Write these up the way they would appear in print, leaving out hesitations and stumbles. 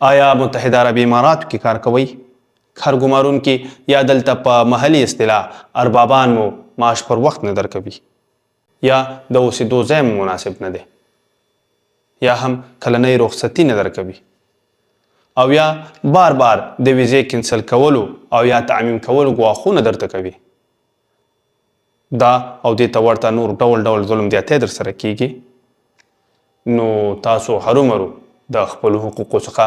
آیا متحده عربي اماراتو کې کار کوئ؟ کارګمارونکي یا دلته په محلي اصطلاح اربابان مو معاش پر وخت نه درکوي، یا د اوسېدو ځای مو مناسب نه دی، یا هم کلنۍ رخصتي نه درکوي، او یا بار بار د ویزې کینسل کولو او یا تعمیم کولو ګواښونه درته کوي. دا او دې ته ورته نور ډول ډول ظلم زیاتۍ در سره کیږي، نو تاسو هرومرو د خپلو حقوقو څخه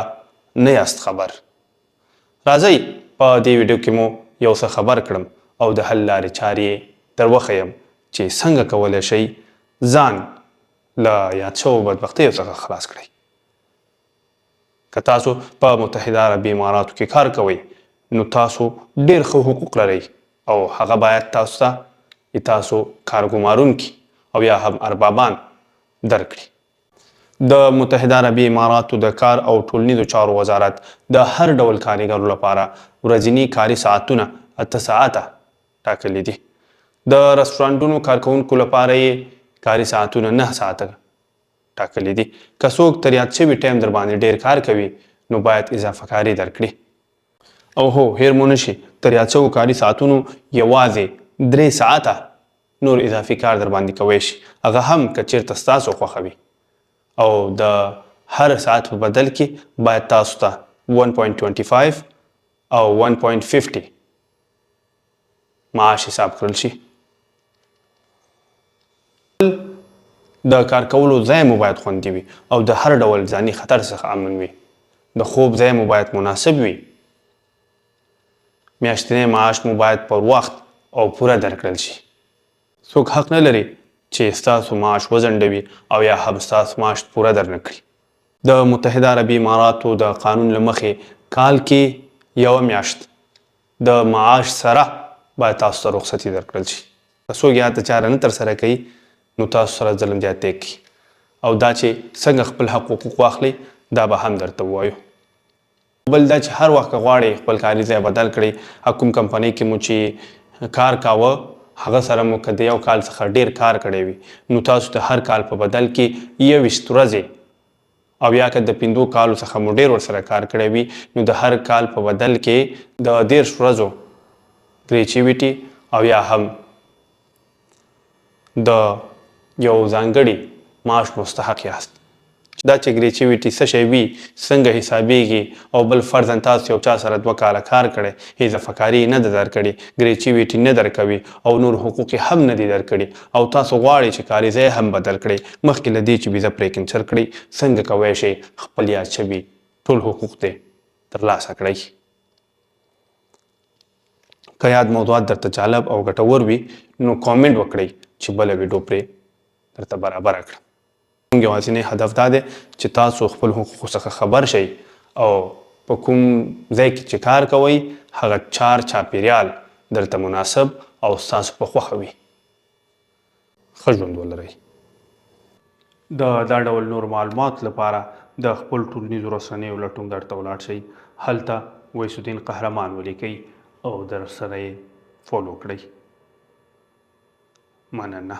نه یاست خبر. راځئ په دې ویډیو کې مو یو څه خبر کړم او د حل لارې چارې در وښیم چې څنګه کولی شئ ځان له یاد شویو بدبختیو څخه خلاص کړئ. که تاسو په متحده عربي اماراتو کې کار کوئ نو تاسو ډېر ښه حقوق لرئ او هغه باید تاسو ته تاسو کارګمارونکي او یا هم اربابان درکړي. د متحده عربي اماراتو د کار او ټولنیزو چارو وزارت د هر ډول کارګرو لپاره ورځني کاري ساعتونه 8 ساعته ټاکلي دي. د رستورانټونو کارکوونکو لپاره یې کاري ساعتونه 9 ساعته ټاکلي دي. که څوک تر یاد شوي ټایم در باندې ډېر کار کوي نو باید اضافه کاري درکړي. او هو هیر مو نشي تر یاد شوو کاري ساعتونو یوازې 3 ساعته نور اضافي کار در باندې کوی شي، هغه هم که چېرته ستاسو خوښه وي. او د هر ساعت په بدل کې باید تاسو ته 1.25 او 1.50 معاش حساب کړل شي. د کار کولو ځای مو باید خوندي وي او د هر ډول ځاني خطر څخه امن وي. د خوب ځای مو باید مناسب وي. میاشتنی معاش مو باید پر وخت او پوره درکړل شي. څوک حق نه لري چې ستاسو معاش وځنډوي او یا هم ستاسو معاش پوره در نه کړي. د متحده عربي اماراتو د قانون له مخې کال کې 1 میاشت د معاش سره باید تاسو ته رخصتي درکړل شي. که څوک یا ته چاره نه ترسره کوي نو تاسو سره ظلم زیاتی کوي. او دا چې څنګه خپل حقوق واخلي دا به هم درته ووایو. بل دا چې هر وخت که غواړئ خپل کاري ځای بدل کړئ، کوم کمپنۍ کې مو چې کار کاوه هغه سره مو که د 1 کال څخه ډېر کار کړی وي نو تاسو د هر کال په بدل کې 21 ورځې او یا که د 5 کالو څخه مو ډېر ورسره کار کړی وي نو د هر کال په بدل کې د 13 ورځو ګریچویټي او یا هم د یو ځانګړي معاش مستحق یاست. دا چې ګریچویټي څه شی وي، څنګه حسابیږي، او بل فرضاً تاسو یو چا سره 2 کاله کار کړی، اضافه کاري نه ده درکړې، ګریچویټي نه درکوي او نور حقوق هم نه دي درکړي او تاسو غواړئ چې کاري ځای هم بدل کړئ، مخکې له دې چې ویزه پرې کینسل کړئ، څنګه کوی شئ خپل یاد شوي ټول حقوق دې ترلاسه کړئ. که یاد موضوعات درته جالب او ګټور وي نو کامنټ وکړئ چې بله ویډیو پرې درته برابره کړم. زموږ یوازینی هدف دا دی چې تاسو خپل حقوقو څخه خبر شئ او په کوم ځای کې چې کار کوئ هغه چاپیریال درته مناسب او ستاسو په خوښه وي. ښه ژوند ولرئ. د دا ډول نور معلومات لپاره د خپل ټولنیزو رسنیو لټون درته ولاړ شئ. هلته ویس الدین قهرمان ولیکئ او در سره یې فالو کړئ. مننه.